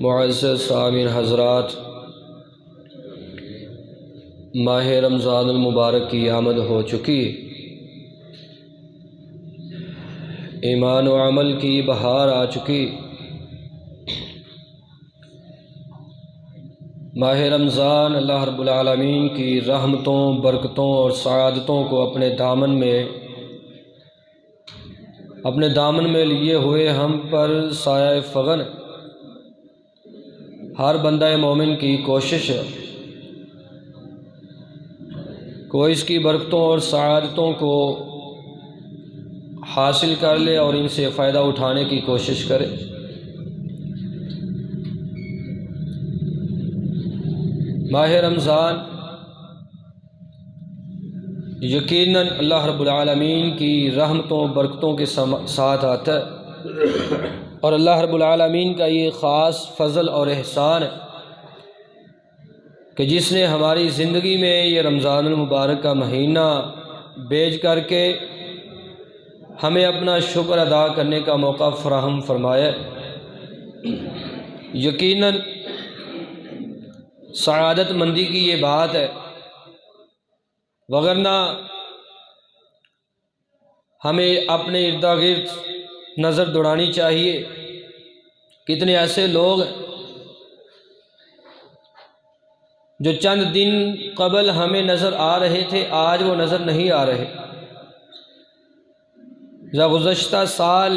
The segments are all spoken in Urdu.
معزز سامعین حضرات، ماہ رمضان المبارک کی آمد ہو چکی، ایمان و عمل کی بہار آ چکی۔ ماہ رمضان اللہ رب العالمین کی رحمتوں، برکتوں اور سعادتوں کو اپنے دامن میں لیے ہوئے ہم پر سایہ فغن ہر بندہ مومن کی کوشش ہے کہ اس کی برکتوں اور سعادتوں کو حاصل کر لے اور ان سے فائدہ اٹھانے کی کوشش کرے۔ ماہ رمضان یقیناً اللہ رب العالمین کی رحمتوں برکتوں کے ساتھ آتا ہے، اور اللہ رب العالمین کا یہ خاص فضل اور احسان ہے کہ جس نے ہماری زندگی میں یہ رمضان المبارک کا مہینہ بیج کر کے ہمیں اپنا شکر ادا کرنے کا موقع فراہم فرمایا۔ یقیناً سعادت مندی کی یہ بات ہے، وگرنہ ہمیں اپنے ارد گرد نظر دوڑانی چاہیے۔ کتنے ایسے لوگ ہیں جو چند دن قبل ہمیں نظر آ رہے تھے، آج وہ نظر نہیں آ رہے۔ گزشتہ سال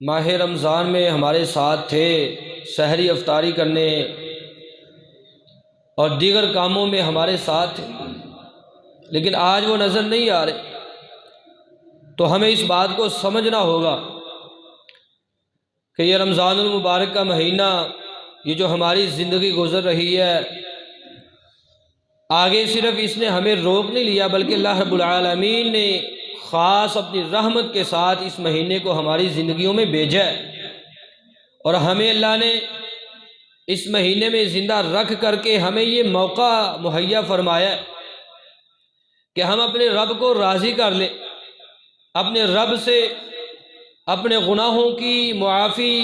ماہ رمضان میں ہمارے ساتھ تھے، سحری افطاری کرنے اور دیگر کاموں میں ہمارے ساتھ تھے، لیکن آج وہ نظر نہیں آ رہے۔ تو ہمیں اس بات کو سمجھنا ہوگا کہ یہ رمضان المبارک کا مہینہ، یہ جو ہماری زندگی گزر رہی ہے، آگے صرف اس نے ہمیں روک نہیں لیا، بلکہ اللہ رب العالمین نے خاص اپنی رحمت کے ساتھ اس مہینے کو ہماری زندگیوں میں بھیجا ہے، اور ہمیں اللہ نے اس مہینے میں زندہ رکھ کر کے ہمیں یہ موقع مہیا فرمایا ہے کہ ہم اپنے رب کو راضی کر لیں، اپنے رب سے اپنے گناہوں کی معافی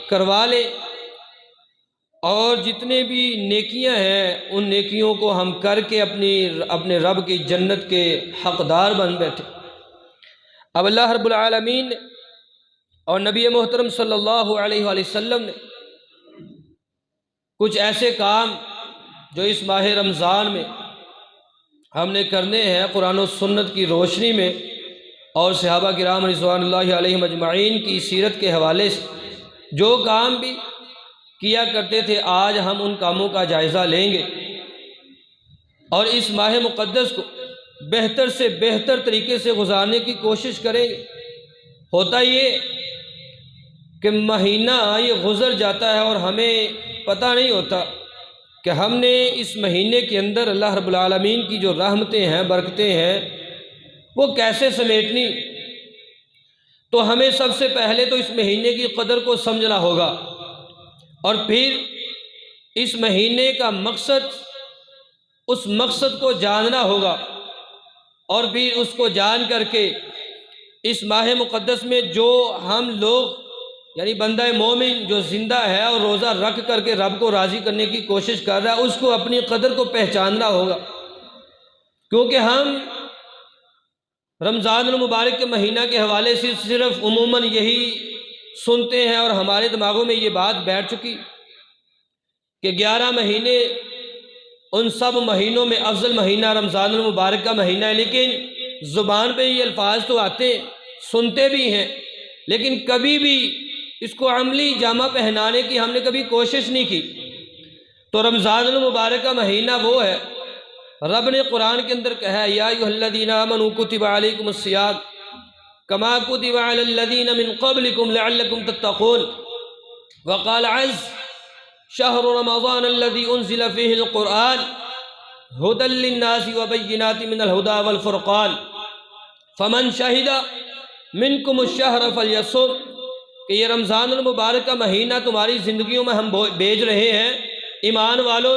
کروا لیں، اور جتنے بھی نیکیاں ہیں ان نیکیوں کو ہم کر کے اپنے رب کی جنت کے حقدار بن بیٹھے۔ اب اللہ رب العالمین اور نبی محترم صلی اللہ علیہ وآلہ وسلم نے کچھ ایسے کام جو اس ماہ رمضان میں ہم نے کرنے ہیں قرآن و سنت کی روشنی میں، اور صحابہ کرام رضوان اللہ علیہم اجمعین کی سیرت کے حوالے سے جو کام بھی کیا کرتے تھے، آج ہم ان کاموں کا جائزہ لیں گے اور اس ماہ مقدس کو بہتر سے بہتر طریقے سے گزارنے کی کوشش کریں گے۔ ہوتا یہ کہ مہینہ یہ گزر جاتا ہے اور ہمیں پتہ نہیں ہوتا کہ ہم نے اس مہینے کے اندر اللہ رب العالمین کی جو رحمتیں ہیں، برکتیں ہیں، وہ کیسے سمیٹنی۔ تو ہمیں سب سے پہلے تو اس مہینے کی قدر کو سمجھنا ہوگا، اور پھر اس مہینے کا مقصد، اس مقصد کو جاننا ہوگا، اور پھر اس کو جان کر کے اس ماہ مقدس میں جو ہم لوگ یعنی بندہ مومن جو زندہ ہے اور روزہ رکھ کر کے رب کو راضی کرنے کی کوشش کر رہا ہے، اس کو اپنی قدر کو پہچاننا ہوگا، کیونکہ ہم رمضان المبارک کے مہینہ کے حوالے سے صرف عموماً یہی سنتے ہیں، اور ہمارے دماغوں میں یہ بات بیٹھ چکی کہ 11 مہینے، ان سب مہینوں میں افضل مہینہ رمضان المبارک کا مہینہ ہے، لیکن زبان پہ یہ الفاظ تو آتے ہیں، سنتے بھی ہیں، لیکن کبھی بھی اس کو عملی جامہ پہنانے کی ہم نے کبھی کوشش نہیں کی۔ تو رمضان المبارک کا مہینہ وہ ہے، رب نے قرآن کے اندر کہا ہے، یا ایھا الذین آمنوا کتب علیکم الصیام کما کتب علی الذین من قبلکم لعلکم تتقون، وقال عز شہر رمضان الذی انزل فیہ القرآن ھدی للناس وبینات من الھدی والفرقان فمن شہد منکم الشہر فلیصم، کہ یہ رمضان المبارک کا مہینہ تمہاری زندگیوں میں ہم بھیج رہے ہیں۔ ایمان والو،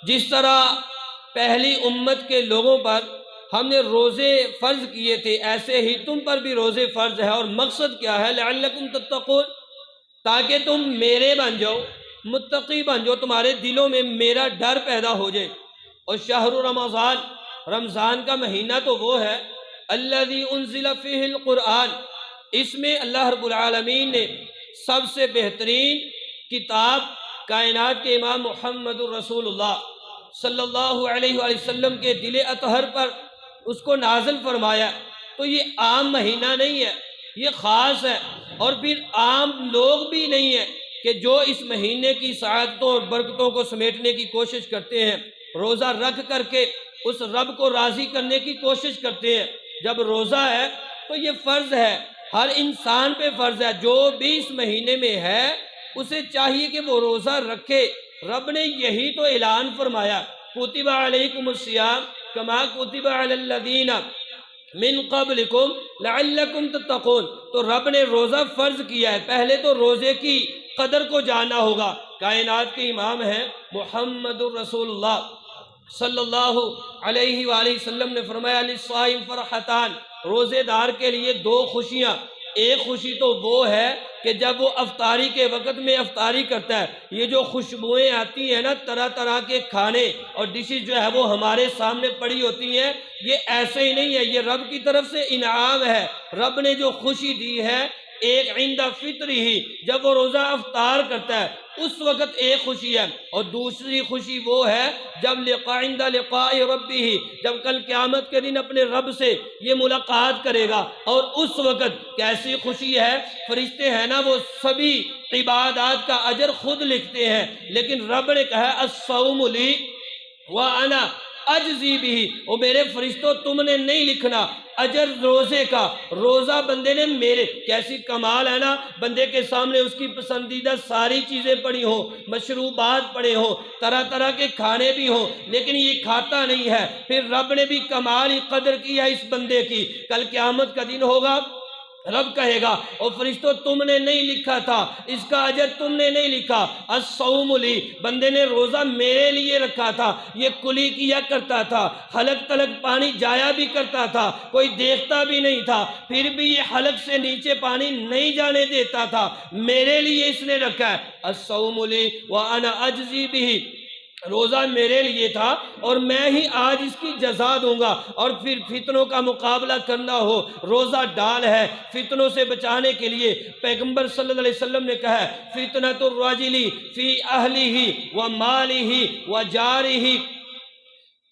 جس طرح پہلی امت کے لوگوں پر ہم نے روزے فرض کیے تھے، ایسے ہی تم پر بھی روزے فرض ہے، اور مقصد کیا ہے؟ لعلکم تتقون، تاکہ تم میرے بن جاؤ، متقی بن، جو تمہارے دلوں میں میرا ڈر پیدا ہو جائے۔ اور شہر رمضان، رمضان کا مہینہ تو وہ ہے الذی انزل فیہ القرآن، اس میں اللہ رب العالمین نے سب سے بہترین کتاب کائنات کے امام محمد الرسول اللہ صلی اللہ علیہ وآلہ وسلم کے دل اطہر پر اس کو نازل فرمایا۔ تو یہ عام مہینہ نہیں ہے، یہ خاص ہے، اور پھر عام لوگ بھی نہیں ہیں کہ جو اس مہینے کی سعادتوں اور برکتوں کو سمیٹنے کی کوشش کرتے ہیں، روزہ رکھ کر کے اس رب کو راضی کرنے کی کوشش کرتے ہیں۔ جب روزہ ہے تو یہ فرض ہے، ہر انسان پہ فرض ہے، جو بھی اس مہینے میں ہے اسے چاہیے کہ وہ روزہ رکھے۔ رب نے یہی تو اعلان فرمایا، کتب علیکم الصیام کما کتب علی الذین من قبلکم لعلکم تتقون۔ تو رب نے روزہ فرض کیا ہے، پہلے تو روزے کی قدر کو جاننا ہوگا۔ کائنات کے امام ہیں محمد الرسول اللہ صلی اللہ علیہ وآلہ وسلم نے فرمایا للصائم فرحتان، روزے دار کے لیے دو خوشیاں۔ ایک خوشی تو وہ ہے کہ جب وہ افطاری کے وقت میں افطاری کرتا ہے، یہ جو خوشبوئیں آتی ہیں نا، طرح طرح کے کھانے اور ڈشز جو ہے وہ ہمارے سامنے پڑی ہوتی ہیں، یہ ایسے ہی نہیں ہے، یہ رب کی طرف سے انعام ہے۔ رب نے جو خوشی دی ہے، ایک عند فطری ہی، جب وہ روزہ افطار کرتا ہے اس وقت ایک خوشی ہے، اور دوسری خوشی وہ ہے جب عند لقاء ربہ، جب کل قیامت کے دن اپنے رب سے یہ ملاقات کرے گا، اور اس وقت کیسی خوشی ہے، فرشتے ہیں نا وہ سبھی عبادات کا اجر خود لکھتے ہیں، لیکن رب نے کہا الصوم لی وانا اجزی بھی، وہ میرے فرشتوں تم نے نہیں لکھنا اجر روزے کا، روزہ بندے نے میرے، کیسی کمال ہے نا، بندے کے سامنے اس کی پسندیدہ ساری چیزیں پڑی ہوں، مشروبات پڑے ہوں، طرح طرح کے کھانے بھی ہوں، لیکن یہ کھاتا نہیں ہے، پھر رب نے بھی کمال ہی قدر کی ہے اس بندے کی۔ کل قیامت کا دن ہوگا، رب کہے گا اور فرشتوں تم نے نہیں لکھا تھا، اس کا اجر تم نے نہیں لکھا، الصوم لی، بندے نے روزہ میرے لیے رکھا تھا، یہ کلی کیا کرتا تھا، حلق تلق پانی جایا بھی کرتا تھا، کوئی دیکھتا بھی نہیں تھا، پھر بھی یہ حلق سے نیچے پانی نہیں جانے دیتا تھا، میرے لیے اس نے رکھا ہے، الصوم لی وانا اجزی بھی، روزہ میرے لیے تھا اور میں ہی آج اس کی جزا دوں گا۔ اور پھر فتنوں کا مقابلہ کرنا ہو، روزہ ڈال ہے، فتنوں سے بچانے کے لیے پیغمبر صلی اللہ علیہ وسلم نے کہا ہے فتنۃ الرجل فی اہلہ و مالہ و جارہ،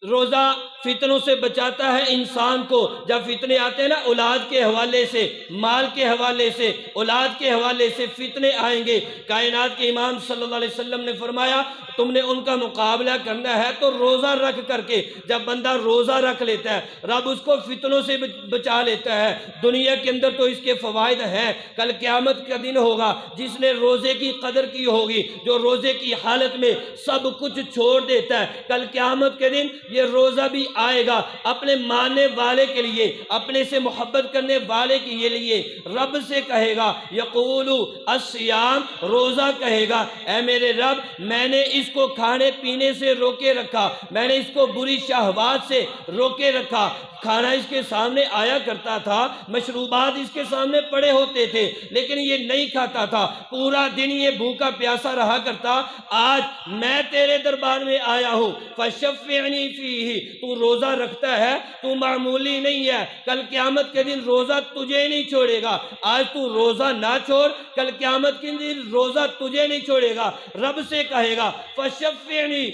روزہ فتنوں سے بچاتا ہے انسان کو۔ جب فتنے آتے ہیں نا اولاد کے حوالے سے، مال کے حوالے سے، اولاد کے حوالے سے فتنے آئیں گے، کائنات کے امام صلی اللہ علیہ وسلم نے فرمایا تم نے ان کا مقابلہ کرنا ہے تو روزہ رکھ کر کے۔ جب بندہ روزہ رکھ لیتا ہے رب اس کو فتنوں سے بچا لیتا ہے۔ دنیا کے اندر تو اس کے فوائد ہیں، کل قیامت کا دن ہوگا جس نے روزے کی قدر کی ہوگی، جو روزے کی حالت میں سب کچھ چھوڑ دیتا ہے، کل قیامت کے دن یہ روزہ بھی آئے گا اپنے ماننے والے کے لیے، اپنے سے محبت کرنے والے کے لیے، رب سے کہے گا یقول الصیام، روزہ کہے گا اے میرے رب میں نے اس کو کھانے پینے سے روکے رکھا، میں نے اس کو بری شہوات سے روکے رکھا، کھانا اس کے سامنے آیا کرتا تھا، مشروبات اس کے سامنے پڑے ہوتے تھے لیکن یہ نہیں کھاتا تھا، پورا دن یہ بھوکا پیاسا رہا کرتا، آج میں تیرے دربار میں آیا ہوں فشفعنی فیہ، تو روزہ رکھتا ہے، تو معمولی نہیں ہے، کل قیامت کے دن روزہ تجھے نہیں چھوڑے گا، آج تو روزہ نہ چھوڑ، کل قیامت کے دن روزہ تجھے نہیں چھوڑے گا، رب سے کہے گا فشفعنی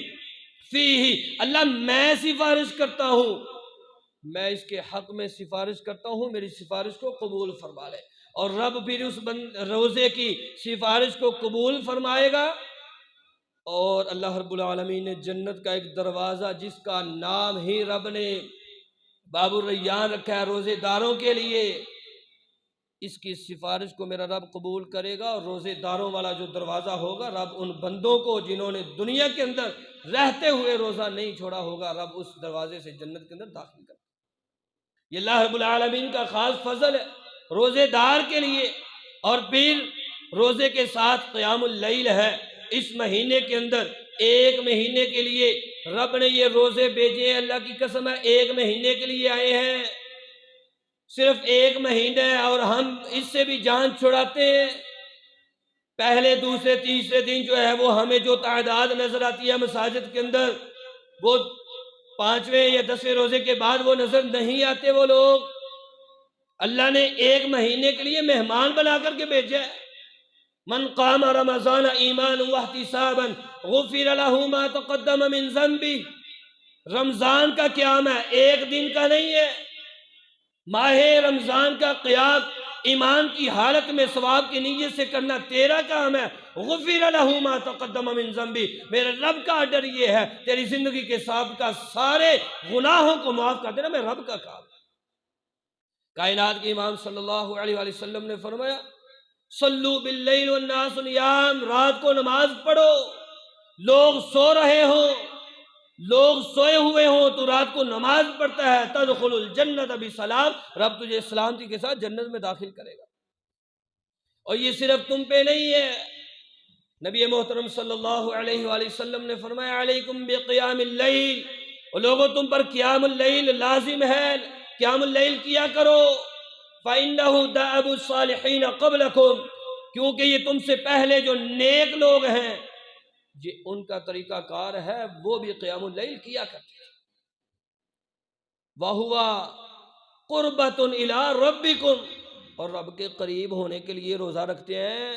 فیہ، اللہ میں سفارش کرتا ہوں، میں اس کے حق میں سفارش کرتا ہوں، میری سفارش کو قبول فرما لے، اور رب پھر اس روزے کی سفارش کو قبول فرمائے گا، اور اللہ رب العالمین نے جنت کا ایک دروازہ جس کا نام ہی رب نے باب الریان رکھا ہے روزے داروں کے لیے، اس کی سفارش کو میرا رب قبول کرے گا، اور روزے داروں والا جو دروازہ ہوگا رب ان بندوں کو جنہوں نے دنیا کے اندر رہتے ہوئے روزہ نہیں چھوڑا ہوگا، رب اس دروازے سے جنت کے اندر داخل کرے گا۔ یہ اللہ رب العالمین کا خاص فضل ہے روزے دار کے لیے۔ اور پھر روزے کے ساتھ قیام اللیل ہے، اس مہینے کے اندر ایک مہینے کے لیے رب نے یہ روزے بھیجے ہیں، اللہ کی قسم ہے ایک مہینے کے لیے آئے ہیں، صرف ایک مہینہ ہے اور ہم اس سے بھی جان چھڑاتے ہیں۔ پہلے دوسرے تیسرے دن جو ہے وہ ہمیں جو تعداد نظر آتی ہے مساجد کے اندر، وہ 5ویں یا 10ویں روزے کے بعد وہ نظر نہیں آتے وہ لوگ۔ اللہ نے ایک مہینے کے لیے مہمان بنا کر کے بھیجا ہے۔ من قام رمضان ایمانا واحتسابا غفر له ما تقدم من ذنبه۔ رمضان کا قیام ہے، ایک دن کا نہیں ہے۔ ماہ رمضان کا قیام ایمان کی حالت میں ثواب کی نیت سے کرنا تیرا کام ہے۔ غفر له ما تقدم من ذنبی، میرے رب کا آرڈر یہ ہے، تیری زندگی کے سابقہ سارے گناہوں کو معاف کر دینا، میں رب کا کام ہے۔ کائنات کے امام صلی اللہ علیہ وآلہ وسلم نے فرمایا صلو باللیل والناس نیام، رات کو نماز پڑھو، لوگ سو رہے ہوں، لوگ سوئے ہوئے ہوں تو رات کو نماز پڑھتا ہے، تدخل الجنت بسلام، رب تجھے سلامتی کے ساتھ جنت میں داخل کرے گا۔ اور یہ صرف تم پہ نہیں ہے، نبی محترم صلی اللہ علیہ وآلہ وسلم نے فرمایا علیکم بقیام اللیل، اور لوگوں تم پر قیام اللیل لازم ہے، قیام اللیل کیا کرو۔ فَإِنَّهُ دَأَبُ الصَّالِحِينَ قَبْلَكُمْ، کیونکہ یہ تم سے پہلے جو نیک لوگ ہیں یہ ان کا طریقہ کار ہے، وہ بھی قیام اللیل کیا کرتے ہیں۔ وَهُوَ قُرْبَةٌ إِلَىٰ رَبِّكُمْ، اور رب کے قریب ہونے کے لیے روزہ رکھتے ہیں۔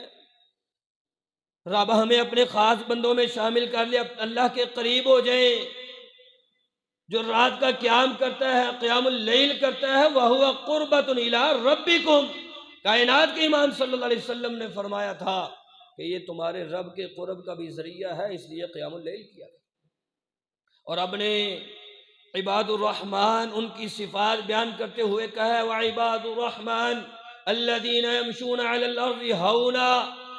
رب ہمیں اپنے خاص بندوں میں شامل کر لے، اللہ کے قریب ہو جائیں۔ جو رات کا قیام کرتا ہے، قیام اللیل کرتا ہے، وَهُوَ قُرْبَةٌ إِلَىٰ رَبِّكُمْ، کائنات کے امام صلی اللہ علیہ وسلم نے فرمایا تھا کہ یہ تمہارے رب کے قرب کا بھی ذریعہ ہے، اس لیے قیام اللیل کیا۔ اور اب نے عباد الرحمن ان کی صفات بیان کرتے ہوئے کہا ہے وعباد الرحمن الذین یمشون علی الارض ہونا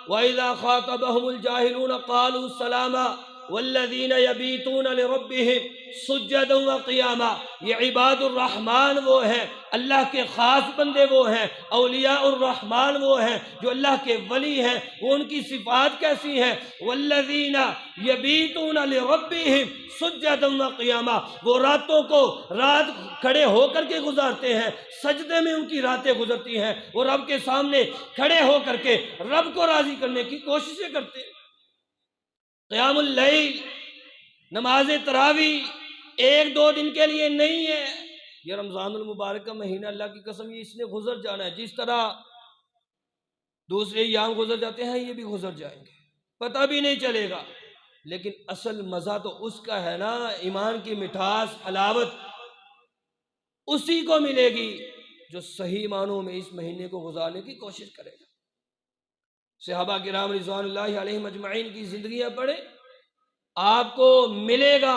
واذا خاطبهم الجاہلون قالوا سلاما والذین یبیتون لربهم سجدا وقیاما۔ یہ عباد الرحمن وہ ہیں، اللہ کے خاص بندے وہ ہیں، اولیاء الرحمن وہ ہیں جو اللہ کے ولی ہیں۔ وہ ان کی صفات کیسی ہیں؟ والذین یبیتون لربهم سجدا وقیاما، وہ راتوں کو رات کھڑے ہو کر کے گزارتے ہیں، سجدے میں ان کی راتیں گزرتی ہیں، وہ رب کے سامنے کھڑے ہو کر کے رب کو راضی کرنے کی کوششیں کرتے ہیں۔ قیام اللیل، نماز تراویح ایک دو دن کے لیے نہیں ہے، یہ رمضان المبارک کا مہینہ اللہ کی قسم یہ اس نے گزر جانا ہے، جس طرح دوسرے ایام گزر جاتے ہیں یہ بھی گزر جائیں گے، پتہ بھی نہیں چلے گا۔ لیکن اصل مزہ تو اس کا ہے نا، ایمان کی مٹھاس، حلاوت اسی کو ملے گی جو صحیح معنوں میں اس مہینے کو گزارنے کی کوشش کرے گا۔ صحابہ کرام رضوان اللہ علیہم اجمعین کی زندگیاں پڑھیں، آپ کو ملے گا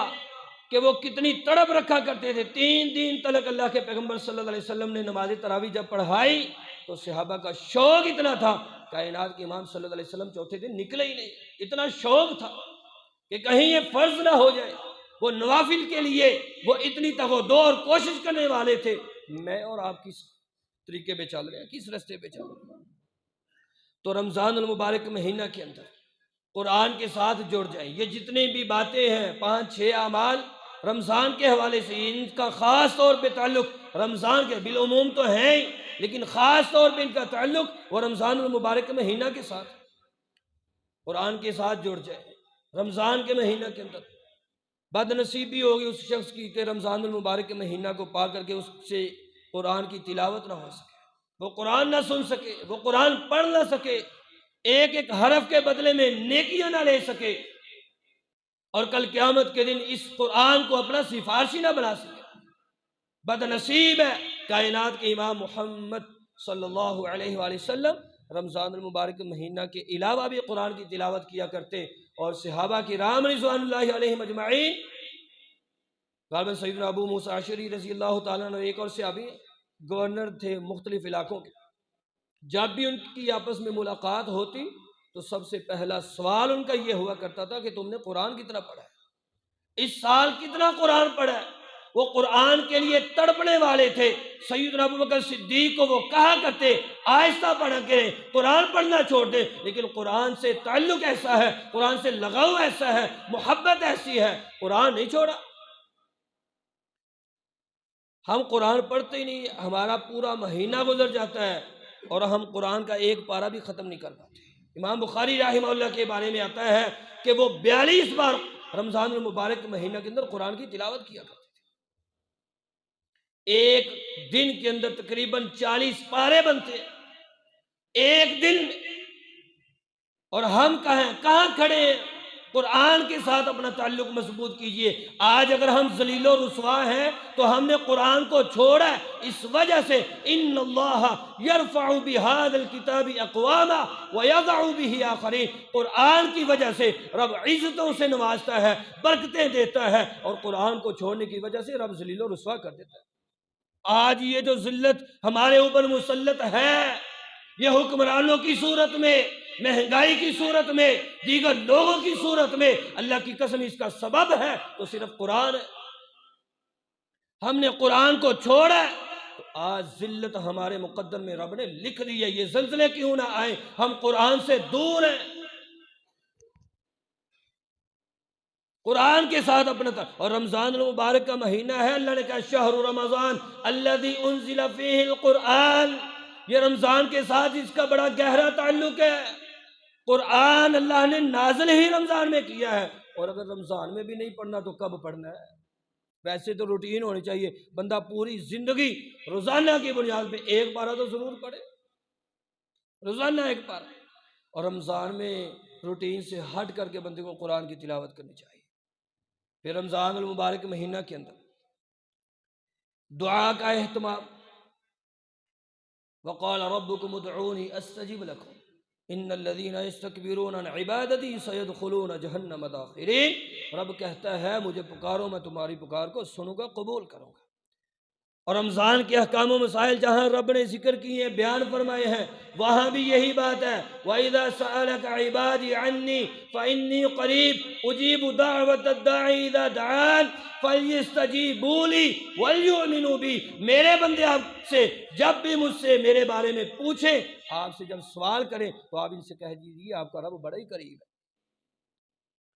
کہ وہ کتنی تڑپ رکھا کرتے تھے۔ 3 دن تلک اللہ کے پیغمبر صلی اللہ علیہ وسلم نے نماز تراویح جب پڑھائی تو صحابہ کا شوق اتنا تھا، کائنات کے امام صلی اللہ علیہ وسلم چوتھے دن نکلے ہی نہیں، اتنا شوق تھا کہ کہیں یہ فرض نہ ہو جائے۔ وہ نوافل کے لیے وہ اتنی تگ و دو اور کوشش کرنے والے تھے۔ میں اور آپ کس طریقے پہ چل رہے ہیں، کس رستے پہ چل رہے ہیں؟ تو رمضان المبارک مہینہ کے اندر قرآن کے ساتھ جڑ جائیں۔ یہ جتنی بھی باتیں ہیں 5-6 اعمال رمضان کے حوالے سے، ان کا خاص طور پہ تعلق رمضان کے، بالعموم تو ہیں ہی لیکن خاص طور پہ ان کا تعلق وہ رمضان المبارک مہینہ کے ساتھ، قرآن کے ساتھ جڑ جائیں۔ رمضان کے مہینہ کے اندر بد نصیبی ہوگی اس شخص کی کہ رمضان المبارک کے مہینہ کو پا کر کے اس سے قرآن کی تلاوت نہ ہو سکے، وہ قرآن نہ سن سکے، وہ قرآن پڑھ نہ سکے، ایک ایک حرف کے بدلے میں نیکیاں نہ لے سکے، اور کل قیامت کے دن اس قرآن کو اپنا سفارشی نہ بنا سکے۔ بد نصیب ہے۔ کائنات کے امام محمد صلی اللہ علیہ وآلہ وسلم رمضان المبارک مہینہ کے علاوہ بھی قرآن کی تلاوت کیا کرتے، اور صحابہ کرام رضوان اللہ علیہم اجمعین، غالباً سیدنا ابو موسیٰ اشعری رضی اللہ تعالیٰ عنہ ایک اور صحابی گورنر تھے مختلف علاقوں کے، جب بھی ان کی آپس میں ملاقات ہوتی تو سب سے پہلا سوال ان کا یہ ہوا کرتا تھا کہ تم نے قرآن کتنا پڑھا ہے، اس سال کتنا قرآن پڑھا ہے۔ وہ قرآن کے لیے تڑپنے والے تھے۔ سیدنا ابوبکر صدیق کو وہ کہا کرتے آہستہ پڑھا کریں، قرآن پڑھنا چھوڑ دیں، لیکن قرآن سے تعلق ایسا ہے، قرآن سے لگاؤ ایسا ہے، محبت ایسی ہے، قرآن نہیں چھوڑا۔ ہم قرآن پڑھتے ہی نہیں، ہمارا پورا مہینہ گزر جاتا ہے اور ہم قرآن کا ایک پارہ بھی ختم نہیں کر پاتے۔ امام بخاری رحمہ اللہ کے بارے میں آتا ہے کہ وہ 42 بار رمضان المبارک کے مہینہ کے اندر قرآن کی تلاوت کیا کرتے تھے۔ ایک دن کے اندر تقریباً 40 پارے بنتے ہیں ایک دن میں، اور ہم کہاں کھڑے ہیں؟ قرآن کے ساتھ اپنا تعلق مضبوط کیجئے۔ آج اگر ہم ذلیل و رسوا ہیں تو ہم نے قرآن کو چھوڑا ہے، اس وجہ سے ان اللہ یرفع بہذا الکتاب اقواما ویضع بہ آخرین، قرآن کی وجہ سے رب عزتوں سے نوازتا ہے، برکتیں دیتا ہے، اور قرآن کو چھوڑنے کی وجہ سے رب ذلیل و رسوا کر دیتا ہے۔ آج یہ جو ذلت ہمارے اوپر مسلط ہے، یہ حکمرانوں کی صورت میں، مہنگائی کی صورت میں، دیگر لوگوں کی صورت میں، اللہ کی قسم اس کا سبب ہے تو صرف قرآن ہے۔ ہم نے قرآن کو چھوڑا ہے تو آج ذلت ہمارے مقدر میں رب نے لکھ دی ہے۔ یہ زلزلے کیوں نہ آئیں، ہم قرآن سے دور ہیں، قرآن کے ساتھ اپنا اور رمضان المبارک کا مہینہ ہے، اللہ نے کہا شہر رمضان الذی انزل فیہ القرآن، یہ رمضان کے ساتھ اس کا بڑا گہرا تعلق ہے۔ قرآن اللہ نے نازل ہی رمضان میں کیا ہے، اور اگر رمضان میں بھی نہیں پڑھنا تو کب پڑھنا ہے؟ ویسے تو روٹین ہونی چاہیے، بندہ پوری زندگی روزانہ کی بنیاد پہ ایک پارہ تو ضرور پڑھے، روزانہ ایک پارہ، اور رمضان میں روٹین سے ہٹ کر کے بندے کو قرآن کی تلاوت کرنی چاہیے۔ پھر رمضان المبارک مہینہ کے اندر دعا کا اہتمام، وقال ربکم ادعونی استجب لکم ان الذین یستکبرون عن عبادتی سیدخلون جہنم داخرین، رب کہتا ہے مجھے پکارو میں تمہاری پکار کو سنوں گا، قبول کروں گا۔ اور رمضان کے احکام و مسائل جہاں رب نے ذکر کیے ہیں، بیان فرمائے ہیں، وہاں بھی یہی بات ہے، وَإِذَا سَأَلَكَ عِبَادِي عَنِّي فَإِنِّي قَرِيبٌ أُجِيبُ دَعْوَةَ الدَّاعِ إِذَا دَعَانِ فَلْيَسْتَجِيبُوا لِي وَلْيُؤْمِنُوا بِي، میرے بندے آپ سے جب بھی مجھ سے میرے بارے میں پوچھیں، آپ سے جب سوال کریں تو آپ ان سے کہہ دیجیے آپ کا رب بڑا ہی قریب ہے،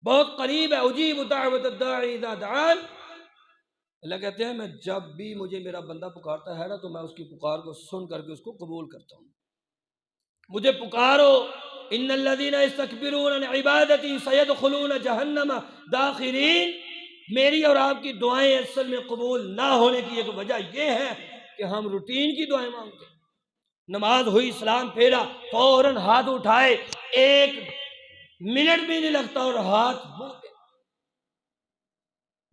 بہت قریب ہے۔ أُجِيبُ دَعْوَةَ الدَّاعِ إِذَا دَعَانِ، اللہ کہتے ہیں میں جب بھی مجھے میرا بندہ پکارتا ہے نا تو میں اس کی پکار کو سن کر کے اس کو قبول کرتا ہوں۔ مجھے پکارو، ان الذین یستکبرون عن عبادتی سیدخلون جہنم داخرین، میری اور آپ کی دعائیں اصل میں قبول نہ ہونے کی ایک وجہ یہ ہے کہ ہم روٹین کی دعائیں مانگتے ہیں۔ نماز ہوئی، سلام پھیرا، فوراً ہاتھ اٹھائے، ایک منٹ بھی نہیں لگتا اور ہاتھ منہ پہ،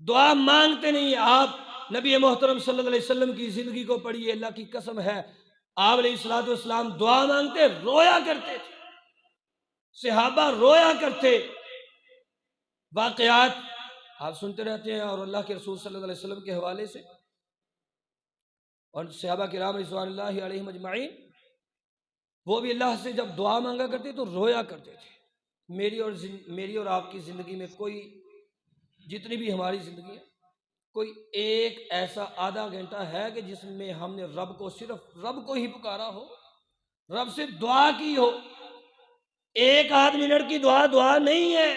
دعا مانگتے نہیں ہیں۔ آپ نبی محترم صلی اللہ علیہ وسلم کی زندگی کو پڑھیے، اللہ کی قسم ہے آپ علیہ السلام دعا مانگتے رویا کرتے تھے، صحابہ رویا کرتے، واقعات آپ سنتے رہتے ہیں، اور اللہ کے رسول صلی اللہ علیہ وسلم کے حوالے سے اور صحابہ کرام رضوان اللہ علیہم اجمعین، وہ بھی اللہ سے جب دعا مانگا کرتے تو رویا کرتے تھے۔ میری اور آپ کی زندگی میں کوئی، جتنی بھی ہماری زندگی ہے، کوئی ایک ایسا آدھا گھنٹہ ہے کہ جس میں ہم نے رب کو، صرف رب کو ہی پکارا ہو، رب سے دعا کی ہو؟ ایک آدھ منٹ کی دعا نہیں ہے۔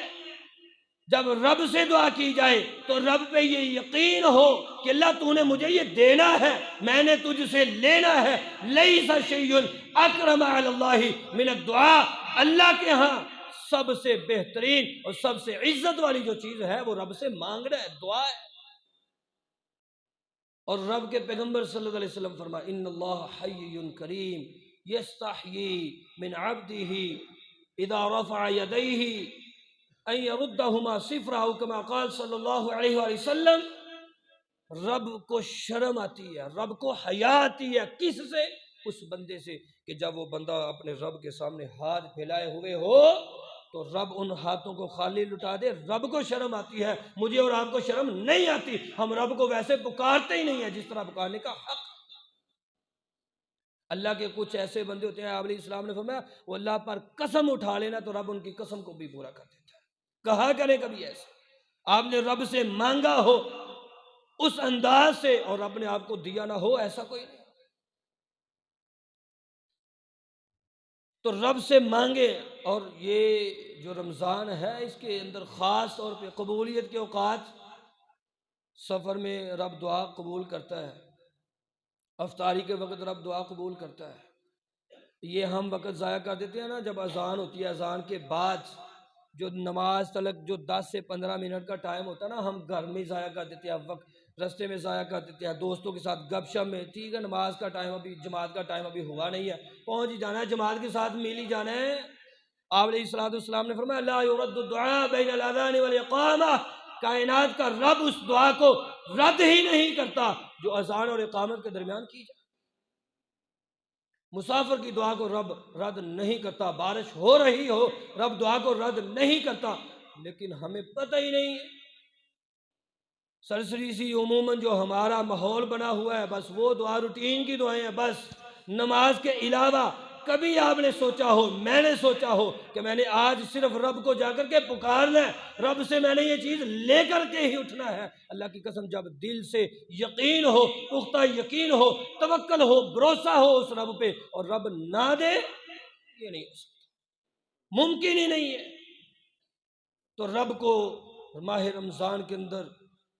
جب رب سے دعا کی جائے تو رب پہ یہ یقین ہو کہ اللہ تو نے مجھے یہ دینا ہے، میں نے تجھ سے لینا ہے۔ لیس شیء اکرم علی اللہ من الدعاء، اللہ کے ہاں سب سے بہترین اور سب سے عزت والی جو چیز ہے وہ رب سے مانگنا ہے، دعا ہے۔ اور رب کے پیغمبر صلی اللہ علیہ وسلم فرمائے ان اللہ حی کریم یستحیی من عبدہ اذا رفع یدیہ ان یردہما صفرا، کما قال صلی اللہ علیہ وآلہ وسلم، رب کو شرم آتی ہے، رب کو حیا آتی ہے، کس سے؟ اس بندے سے کہ جب وہ بندہ اپنے رب کے سامنے ہاتھ پھیلائے ہوئے ہو تو رب ان ہاتھوں کو خالی لٹا دے۔ رب کو شرم آتی ہے، مجھے اور آپ کو شرم نہیں آتی، ہم رب کو ویسے پکارتے ہی نہیں ہیں جس طرح پکارنے کا حق۔ اللہ کے کچھ ایسے بندے ہوتے ہیں، آپ علیہ السلام نے فرمایا وہ اللہ پر قسم اٹھا لینا تو رب ان کی قسم کو بھی پورا کر دیتا ہے۔ کہا کرے کبھی ایسے آپ نے رب سے مانگا ہو اس انداز سے اور رب نے آپ کو دیا نہ ہو، ایسا کوئی نہیں۔ تو رب سے مانگے، اور یہ جو رمضان ہے اس کے اندر خاص طور پہ قبولیت کے اوقات، سفر میں رب دعا قبول کرتا ہے، افطاری کے وقت رب دعا قبول کرتا ہے، یہ ہم وقت ضائع کر دیتے ہیں نا، جب اذان ہوتی ہے اذان کے بعد جو نماز تلک جو 10 سے 15 منٹ کا ٹائم ہوتا ہے نا، ہم گھر میں ضائع کر دیتے ہیں، وقت رستے میں ضائع کر دیتے ہیں، دوستوں کے ساتھ گپ شپ میں، ٹھیک ہے نماز کا ٹائم ابھی، جماعت کا ٹائم ابھی ہوا نہیں ہے، پہنچ ہی جانا ہے، جماعت کے ساتھ مل ہی جانا ہے۔ آپ علیہ السلام نے فرمایا لا یرد الدعاء بین الاذان والاقامہ، کائنات کا رب اس دعا کو رد ہی نہیں کرتا جو اذان اور اقامت کے درمیان کی جائے۔ مسافر کی دعا کو رب رد نہیں کرتا، بارش ہو رہی ہو رب دعا کو رد نہیں کرتا، لیکن ہمیں پتہ ہی نہیں ہے۔ سرسری سی عموماً جو ہمارا ماحول بنا ہوا ہے، بس وہ دعا روٹین کی دعائیں ہیں، بس نماز کے علاوہ کبھی آپ نے سوچا ہو، میں نے سوچا ہو کہ میں نے آج صرف رب کو جا کر کے پکارنا ہے، رب سے میں نے یہ چیز لے کر کے ہی اٹھنا ہے؟ اللہ کی قسم، جب دل سے یقین ہو، پختہ یقین ہو، توکل ہو، بھروسہ ہو اس رب پہ، اور رب نہ دے، یہ نہیں ہو سکتا، ممکن ہی نہیں ہے۔ تو رب کو ماہ رمضان کے اندر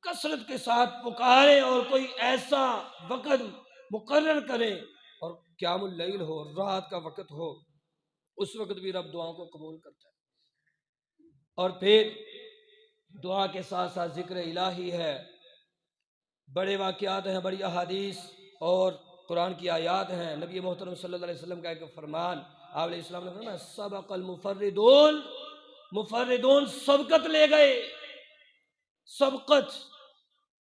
کثرت کے ساتھ پکاریں، اور کوئی ایسا وقت مقرر کریں، اور قیام اللیل ہو، رات کا وقت ہو، اس وقت بھی رب دعاؤں کو قبول کرتا ہے۔ اور پھر دعا کے ساتھ ساتھ ذکر الہی ہے، بڑے واقعات ہیں، بڑی احادیث اور قرآن کی آیات ہیں۔ نبی محترم صلی اللہ علیہ وسلم کا ایک فرمان، آپ علیہ السلام نے فرمایا سبق المفردون، مفردون سبقت لے گئے، سبقت۔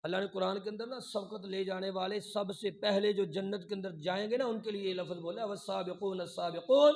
اللہ نے قرآن کے اندر نا سبقت لے جانے والے سب سے پہلے جو جنت کے اندر جائیں گے نا، ان کے لیے یہ لفظ بولا والسابقون السابقون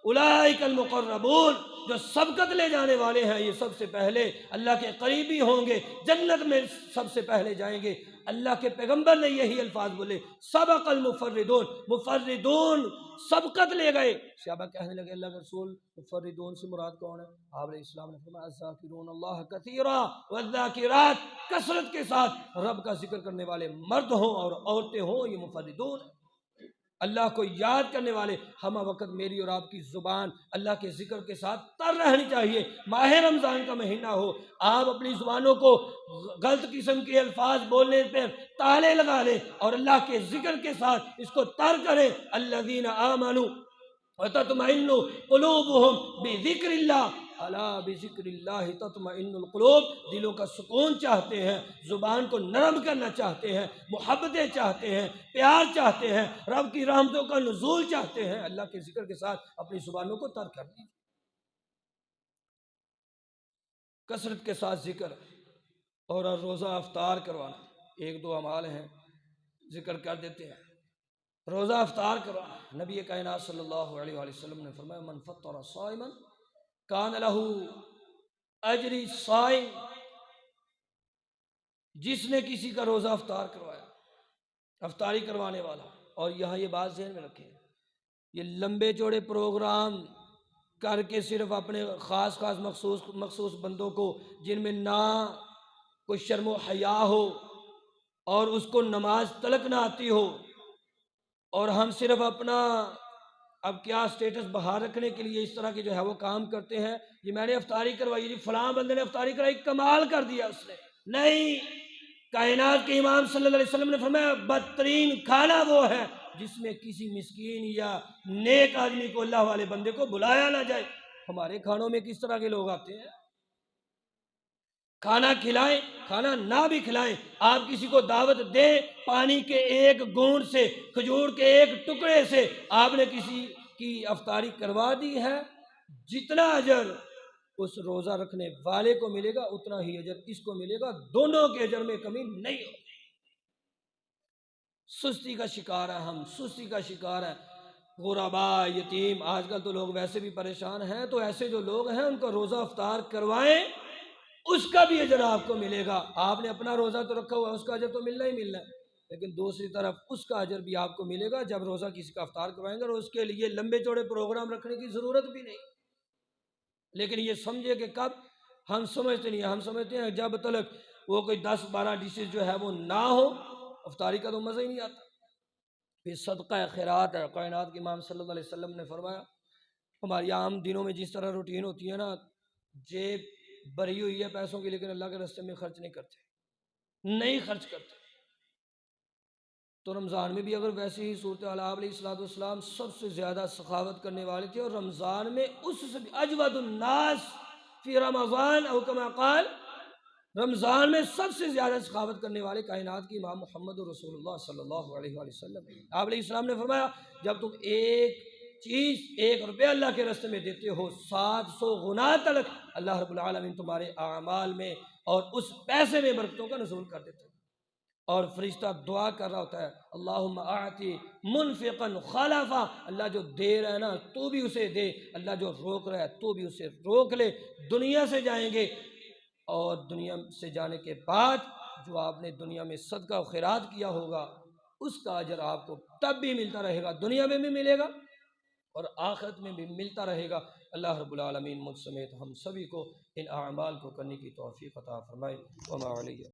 اولئک المقربون، جو سبقت لے جانے والے ہیں یہ سب سے پہلے اللہ کے قریبی ہوں گے، جنت میں سب سے پہلے جائیں گے۔ اللہ کے پیغمبر نے یہی الفاظ بولے سبق المفردون، مفردون سبقت لے گئے۔ صحابہ کہنے لگے اللہ کے رسول مفردون سے مراد کون ہے؟ آپ علیہ السلام نے فرمایا الذاکرون اللہ کثیرا والذاکرات، کثرت کے ساتھ رب کا ذکر کرنے والے مرد ہوں اور عورتیں ہوں، یہ مفردون ہیں۔ اللہ کو یاد کرنے والے، ہمہ وقت میری اور آپ کی زبان اللہ کے ذکر کے ساتھ تر رہنی چاہیے۔ ماہ رمضان کا مہینہ ہو، آپ اپنی زبانوں کو غلط قسم کے الفاظ بولنے پہ تالے لگا لیں اور اللہ کے ذکر کے ساتھ اس کو تر کریں۔ الذین آمنوا وتطمئن قلوبهم بذکر اللہ، الا بذکر اللہ تطمئن القلوب، دلوں کا سکون چاہتے ہیں، زبان کو نرم کرنا چاہتے ہیں، محبتیں چاہتے ہیں، پیار چاہتے ہیں، رب کی رحمتوں کا نزول چاہتے ہیں، اللہ کے ذکر کے ساتھ اپنی زبانوں کو تر کر دیجیے۔ کثرت کے ساتھ ذکر اور روزہ افطار کروانا، ایک دو اعمال ہیں ذکر کر دیتے ہیں۔ روزہ افطار کروانا، نبی کائنات صلی اللہ علیہ وآلہ وسلم نے فرمایا من فطر صائما کان لہ اجر صائم، جس نے کسی کا روزہ افطار کروایا، افطاری کروانے والا۔ اور یہاں یہ بات ذہن میں رکھیں، یہ لمبے چوڑے پروگرام کر کے صرف اپنے خاص مخصوص بندوں کو، جن میں نہ کوئی شرم و حیا ہو اور اس کو نماز تلک نہ آتی ہو، اور ہم صرف اپنا اب کیا سٹیٹس بہار رکھنے کے لیے اس طرح کے جو ہے وہ کام کرتے ہیں، یہ میں نے افطاری کروائی، جی فلاں بندے نے افطاری کرائی، کمال کر دیا اس نے۔ نہیں، کائنات کے امام صلی اللہ علیہ وسلم نے فرمایا بدترین کھانا وہ ہے جس میں کسی مسکین یا نیک آدمی کو، اللہ والے بندے کو بلایا نہ جائے۔ ہمارے کھانوں میں کس طرح کے لوگ آتے ہیں؟ کھانا کھلائیں، کھانا نہ بھی کھلائیں، آپ کسی کو دعوت دیں، پانی کے ایک گھونٹ سے، کھجور کے ایک ٹکڑے سے آپ نے کسی کی افطاری کروا دی ہے، جتنا اجر اس روزہ رکھنے والے کو ملے گا اتنا ہی اجر اس کو ملے گا، دونوں کے اجر میں کمی نہیں ہوگی۔ سستی کا شکار ہے، ہم سستی کا شکار ہے، غربا، یتیم، آج کل تو لوگ ویسے بھی پریشان ہیں، تو ایسے جو لوگ ہیں ان کو روزہ افطار کروائیں، اس کا بھی اجر آپ کو ملے گا۔ آپ نے اپنا روزہ تو رکھا ہوا ہے، اس کا اجر تو ملنا ہی ملنا ہے، لیکن دوسری طرف اس کا اجر بھی آپ کو ملے گا جب روزہ کسی کا افطار کروائیں گے، اور اس کے لیے لمبے چوڑے پروگرام رکھنے کی ضرورت بھی نہیں۔ لیکن یہ سمجھے کہ کب ہم سمجھتے نہیں ہیں، ہم سمجھتے ہیں جب تک وہ کوئی 10-12 ڈشز جو ہے وہ نہ ہو، افطاری کا تو مزہ ہی نہیں آتا۔ پھر صدقہ خیرات ہے، کائنات کے امام صلی اللہ علیہ وسلم نے فرمایا ہماری عام دنوں میں جس طرح روٹین ہوتی ہے نا، جیب بھری ہوئی ہے پیسوں کی، لیکن اللہ کے راستے میں خرچ نہیں کرتے، نہیں خرچ کرتے۔ تو رمضان میں بھی اگر ویسی ہی صورتحال آپ علیہ الصلوۃ والسلام سب سے زیادہ سخاوت کرنے والے تھے، اور رمضان میں اس سے بھی اجود الناس فی رمضان او کما قال، رمضان میں سب سے زیادہ سخاوت کرنے والے کائنات کی امام محمد رسول اللہ صلی اللہ علیہ وآلہ وسلم۔ آپ علیہ السلام نے فرمایا جب تم ایک چیز 1 روپے اللہ کے راستے میں دیتے ہو، 700 گنا تلک اللہ رب العالمین تمہارے اعمال میں اور اس پیسے میں برکتوں کا نزول کر دیتے ہیں۔ اور فرشتہ دعا کر رہا ہوتا ہے اللہم اعطی منفقا خلفا، اللہ جو دے رہا ہے نا تو بھی اسے دے، اللہ جو روک رہا ہے تو بھی اسے روک لے۔ دنیا سے جائیں گے اور دنیا سے جانے کے بعد جو آپ نے دنیا میں صدقہ و خیرات کیا ہوگا اس کا اجر آپ کو تب بھی ملتا رہے گا، دنیا میں بھی ملے گا اور آخرت میں بھی ملتا رہے گا۔ اللہ رب العالمین مجھ سمیت ہم سبھی کو ان اعمال کو کرنے کی توفیق عطا فرمائے۔ وما علیہ